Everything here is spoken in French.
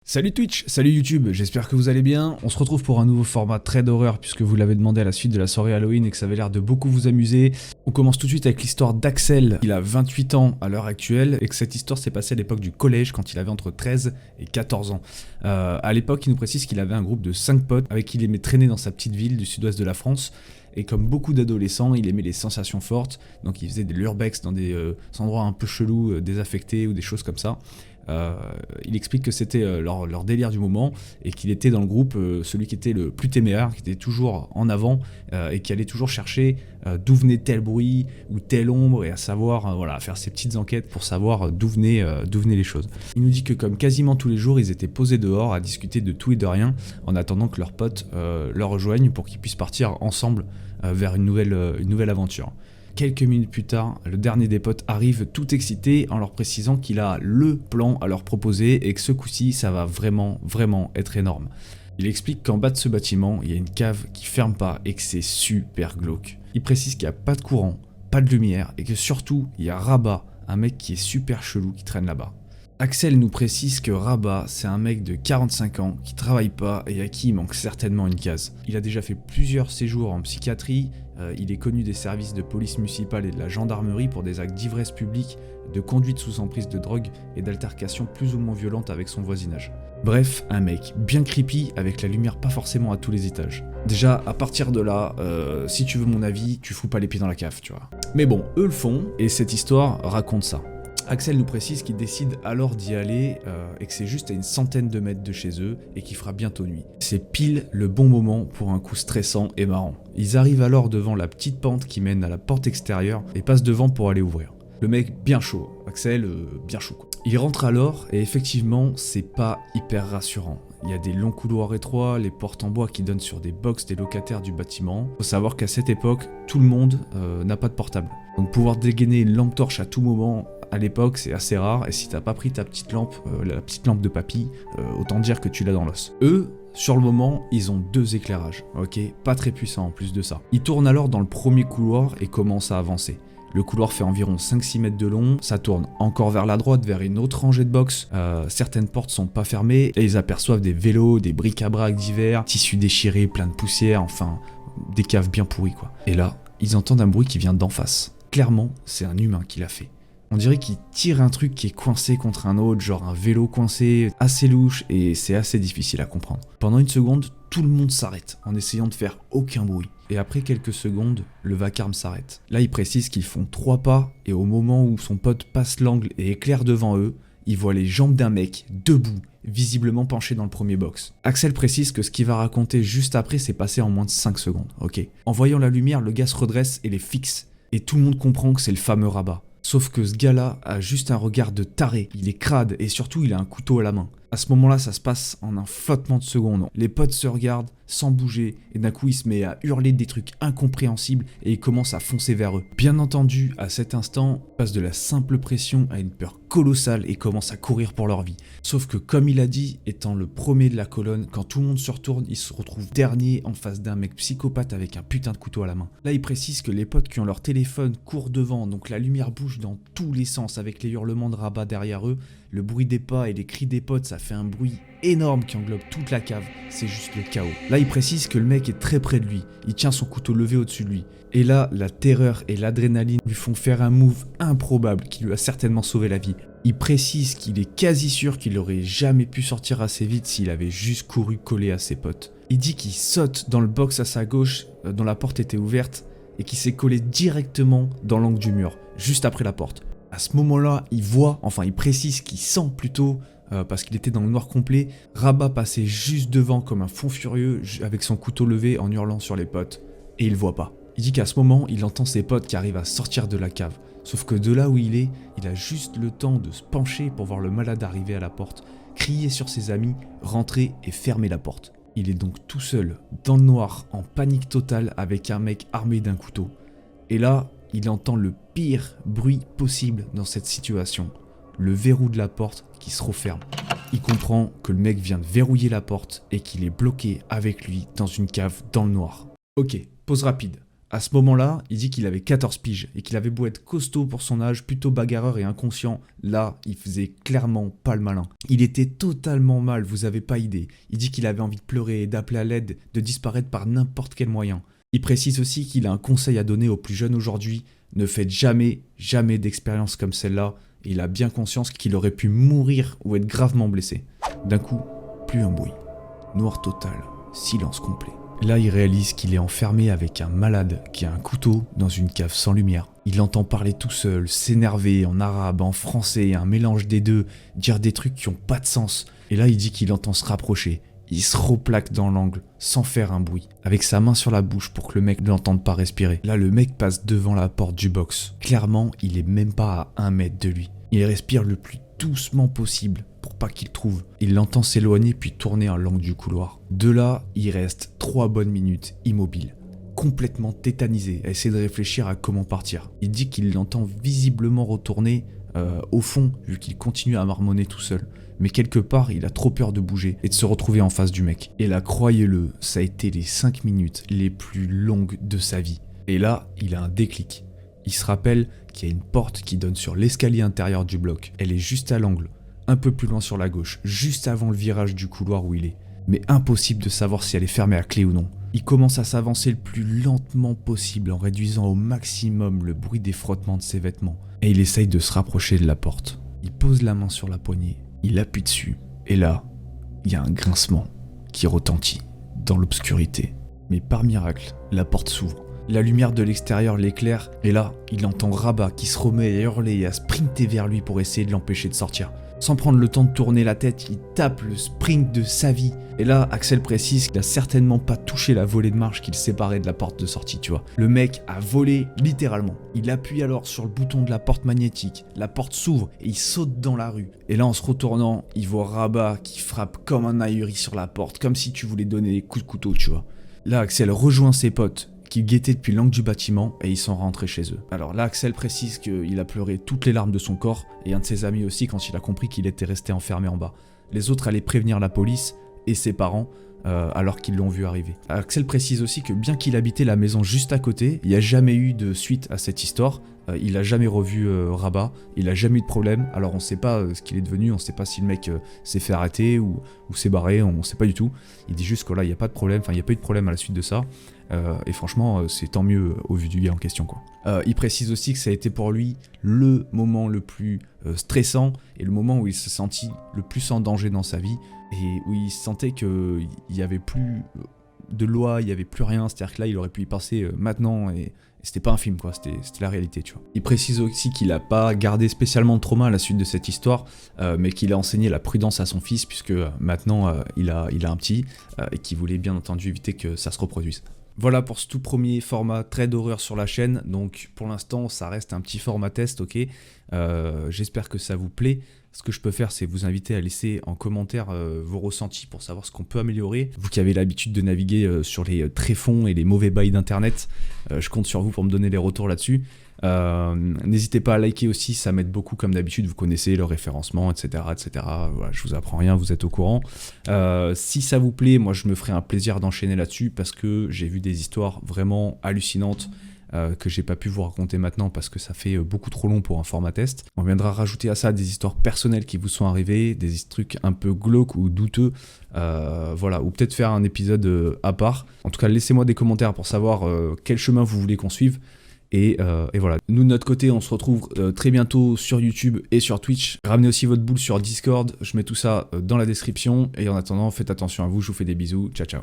Salut Twitch, salut YouTube, j'espère que vous allez bien. On se retrouve pour un nouveau format très d'horreur puisque vous l'avez demandé à la suite de la soirée Halloween et que ça avait l'air de beaucoup vous amuser. On commence tout de suite avec l'histoire d'Axel. Il a 28 ans à l'heure actuelle et que cette histoire s'est passée à l'époque du collège quand il avait entre 13 et 14 ans. À l'époque, il nous précise qu'il avait un groupe de 5 potes avec qui il aimait traîner dans sa petite ville du sud-ouest de la France. Et comme beaucoup d'adolescents, il aimait les sensations fortes, donc il faisait des lurbex dans des endroits un peu chelous, désaffectés ou des choses comme ça. Il explique que c'était leur délire du moment et qu'il était dans le groupe celui qui était le plus téméraire, qui était toujours en avant et qui allait toujours chercher d'où venait tel bruit ou telle ombre et à savoir voilà, faire ses petites enquêtes pour savoir d'où venaient les choses. Il nous dit que comme quasiment tous les jours, ils étaient posés dehors à discuter de tout et de rien en attendant que leurs potes leur rejoignent pour qu'ils puissent partir ensemble vers une nouvelle aventure. Quelques minutes plus tard, le dernier des potes arrive tout excité en leur précisant qu'il a le plan à leur proposer et que ce coup-ci, ça va vraiment être énorme. Il explique qu'en bas de ce bâtiment, il y a une cave qui ferme pas et que c'est super glauque. Il précise qu'il n'y a pas de courant, pas de lumière et que surtout, il y a Rabat, un mec qui est super chelou qui traîne là-bas. Axel nous précise que Rabat, c'est un mec de 45 ans qui travaille pas et à qui il manque certainement une case. Il a déjà fait plusieurs séjours en psychiatrie, il est connu des services de police municipale et de la gendarmerie pour des actes d'ivresse publique, de conduite sous emprise de drogue et d'altercations plus ou moins violentes avec son voisinage. Bref, un mec bien creepy avec la lumière pas forcément à tous les étages. Déjà, à partir de là, si tu veux mon avis, tu fous pas les pieds dans la cave, tu vois. Mais bon, eux le font et cette histoire raconte ça. Axel nous précise qu'il décide alors d'y aller et que c'est juste à une centaine de mètres de chez eux et qu'il fera bientôt nuit. C'est pile le bon moment pour un coup stressant et marrant. Ils arrivent alors devant la petite pente qui mène à la porte extérieure et passent devant pour aller ouvrir. Le mec bien chaud, Axel bien chaud quoi. Il rentre alors et effectivement c'est pas hyper rassurant. Il y a des longs couloirs étroits, les portes en bois qui donnent sur des box des locataires du bâtiment. Faut savoir qu'à cette époque, tout le monde n'a pas de portable. Donc pouvoir dégainer une lampe torche à tout moment, à l'époque c'est assez rare, et si t'as pas pris ta petite lampe, la petite lampe de papy, autant dire que tu l'as dans l'os. Eux, sur le moment, ils ont 2 éclairages, ok, pas très puissants en plus de ça. Ils tournent alors dans le premier couloir et commencent à avancer. Le couloir fait environ 5-6 mètres de long, ça tourne encore vers la droite, vers une autre rangée de box. Certaines portes sont pas fermées, et ils aperçoivent des vélos, des bric-à-brac divers, tissus déchirés, plein de poussière, enfin, des caves bien pourries quoi. Et là, ils entendent un bruit qui vient d'en face. Clairement, c'est un humain qui l'a fait. On dirait qu'il tire un truc qui est coincé contre un autre, genre un vélo coincé, assez louche, et c'est assez difficile à comprendre. Pendant une seconde, tout le monde s'arrête, en essayant de faire aucun bruit. Et après quelques secondes, le vacarme s'arrête. Là, il précise qu'ils font 3 pas, et au moment où son pote passe l'angle et éclaire devant eux, il voit les jambes d'un mec, debout, visiblement penché dans le premier box. Axel précise que ce qu'il va raconter juste après s'est passé en moins de 5 secondes, ok. En voyant la lumière, le gars se redresse et les fixe, et tout le monde comprend que c'est le fameux Rabat. Sauf que ce gars-là a juste un regard de taré, il est crade et surtout il a un couteau à la main. À ce moment-là, ça se passe en un flottement de secondes. Les potes se regardent sans bouger et d'un coup il se met à hurler des trucs incompréhensibles et il commence à foncer vers eux. Bien entendu, à cet instant, il passe de la simple pression à une peur colossale et commence à courir pour leur vie. Sauf que comme il a dit, étant le premier de la colonne, quand tout le monde se retourne, il se retrouve dernier en face d'un mec psychopathe avec un putain de couteau à la main. Là, il précise que les potes qui ont leur téléphone courent devant, donc la lumière bouge dans tous les sens avec les hurlements de Rabat derrière eux. Le bruit des pas et les cris des potes, ça fait un bruit énorme qui englobe toute la cave, c'est juste le chaos. Là, il précise que le mec est très près de lui, il tient son couteau levé au-dessus de lui. Et là, la terreur et l'adrénaline lui font faire un move improbable qui lui a certainement sauvé la vie. Il précise qu'il est quasi sûr qu'il aurait jamais pu sortir assez vite s'il avait juste couru collé à ses potes. Il dit qu'il saute dans le box à sa gauche, dont la porte était ouverte, et qu'il s'est collé directement dans l'angle du mur, juste après la porte. À ce moment-là, il précise qu'il sent plutôt, parce qu'il était dans le noir complet, Rabat passer juste devant comme un fou furieux avec son couteau levé en hurlant sur les potes. Et il voit pas. Il dit qu'à ce moment, il entend ses potes qui arrivent à sortir de la cave. Sauf que de là où il est, il a juste le temps de se pencher pour voir le malade arriver à la porte, crier sur ses amis, rentrer et fermer la porte. Il est donc tout seul, dans le noir, en panique totale avec un mec armé d'un couteau. Et là, il entend le pire bruit possible dans cette situation, le verrou de la porte qui se referme. Il comprend que le mec vient de verrouiller la porte et qu'il est bloqué avec lui dans une cave dans le noir. Ok, pause rapide. À ce moment-là, il dit qu'il avait 14 piges et qu'il avait beau être costaud pour son âge, plutôt bagarreur et inconscient. Là, il faisait clairement pas le malin. Il était totalement mal, vous avez pas idée. Il dit qu'il avait envie de pleurer, d'appeler à l'aide, de disparaître par n'importe quel moyen. Il précise aussi qu'il a un conseil à donner aux plus jeunes aujourd'hui. Ne faites jamais d'expérience comme celle-là. Et il a bien conscience qu'il aurait pu mourir ou être gravement blessé. D'un coup, plus un bruit. Noir total, silence complet. Là, il réalise qu'il est enfermé avec un malade qui a un couteau dans une cave sans lumière. Il l'entend parler tout seul, s'énerver en arabe, en français, un mélange des deux, dire des trucs qui ont pas de sens. Et là, il dit qu'il entend se rapprocher. Il se replaque dans l'angle, sans faire un bruit, avec sa main sur la bouche pour que le mec ne l'entende pas respirer. Là, le mec passe devant la porte du box. Clairement, il est même pas à 1 mètre de lui. Il respire le plus doucement possible pour pas qu'il trouve. Il l'entend s'éloigner puis tourner à l'angle du couloir. De là, il reste 3 bonnes minutes immobile, complètement tétanisé, à essayer de réfléchir à comment partir. Il dit qu'il l'entend visiblement retourner au fond, vu qu'il continue à marmonner tout seul. Mais quelque part, il a trop peur de bouger et de se retrouver en face du mec. Et là, croyez-le, ça a été les 5 minutes les plus longues de sa vie. Et là, il a un déclic. Il se rappelle qu'il y a une porte qui donne sur l'escalier intérieur du bloc. Elle est juste à l'angle, un peu plus loin sur la gauche, juste avant le virage du couloir où il est. Mais impossible de savoir si elle est fermée à clé ou non. Il commence à s'avancer le plus lentement possible en réduisant au maximum le bruit des frottements de ses vêtements. Et il essaye de se rapprocher de la porte. Il pose la main sur la poignée, il appuie dessus. Et là, il y a un grincement qui retentit dans l'obscurité. Mais par miracle, la porte s'ouvre. La lumière de l'extérieur l'éclaire, et là, il entend Rabat qui se remet à hurler et à sprinter vers lui pour essayer de l'empêcher de sortir. Sans prendre le temps de tourner la tête, il tape le sprint de sa vie. Et là, Axel précise qu'il a certainement pas touché la volée de marche qui le séparait de la porte de sortie, tu vois. Le mec a volé littéralement. Il appuie alors sur le bouton de la porte magnétique. La porte s'ouvre et il saute dans la rue. Et là, en se retournant, il voit Rabat qui frappe comme un ahuri sur la porte, comme si tu voulais donner des coups de couteau, tu vois. Là, Axel rejoint ses potes qui guettaient depuis l'angle du bâtiment et ils sont rentrés chez eux. Alors là, Axel précise qu'il a pleuré toutes les larmes de son corps et un de ses amis aussi quand il a compris qu'il était resté enfermé en bas. Les autres allaient prévenir la police et ses parents alors qu'ils l'ont vu arriver. Axel précise aussi que bien qu'il habitait la maison juste à côté, il n'y a jamais eu de suite à cette histoire. Il a jamais revu Rabat, il a jamais eu de problème. Alors on sait pas ce qu'il est devenu, on sait pas si le mec s'est fait arrêter ou s'est barré, on sait pas du tout. Il dit juste que là il n'y a pas de problème, enfin il n'y a pas eu de problème à la suite de ça. Et franchement c'est tant mieux au vu du gars en question quoi. Il précise aussi que ça a été pour lui le moment le plus stressant et le moment où il se sentit le plus en danger dans sa vie et où il sentait qu'il n'y avait plus de loi, il n'y avait plus rien, c'est-à-dire que là il aurait pu y passer maintenant et c'était pas un film quoi, c'était la réalité tu vois. Il précise aussi qu'il a pas gardé spécialement de trauma à la suite de cette histoire, mais qu'il a enseigné la prudence à son fils puisque maintenant il a un petit et qu'il voulait bien entendu éviter que ça se reproduise. Voilà pour ce tout premier format trait d'horreur sur la chaîne, donc pour l'instant ça reste un petit format test, ok. J'espère que ça vous plaît. Ce que je peux faire c'est vous inviter à laisser en commentaire vos ressentis pour savoir ce qu'on peut améliorer. Vous qui avez l'habitude de naviguer sur les tréfonds et les mauvais bails d'internet, je compte sur vous pour me donner les retours là-dessus. N'hésitez pas à liker aussi, ça m'aide beaucoup comme d'habitude, vous connaissez le référencement, etc. etc. Voilà, je vous apprends rien, vous êtes au courant. Si ça vous plaît, moi je me ferai un plaisir d'enchaîner là-dessus parce que j'ai vu des histoires vraiment hallucinantes que j'ai pas pu vous raconter maintenant parce que ça fait beaucoup trop long pour un format test. On viendra rajouter à ça des histoires personnelles qui vous sont arrivées, des trucs un peu glauques ou douteux, voilà, ou peut-être faire un épisode à part. En tout cas, laissez-moi des commentaires pour savoir quel chemin vous voulez qu'on suive. Et voilà, nous de notre côté on se retrouve très bientôt sur YouTube et sur Twitch. Ramenez aussi votre boule sur Discord, je mets tout ça dans la description. Et en attendant, faites attention à vous, je vous fais des bisous, ciao ciao.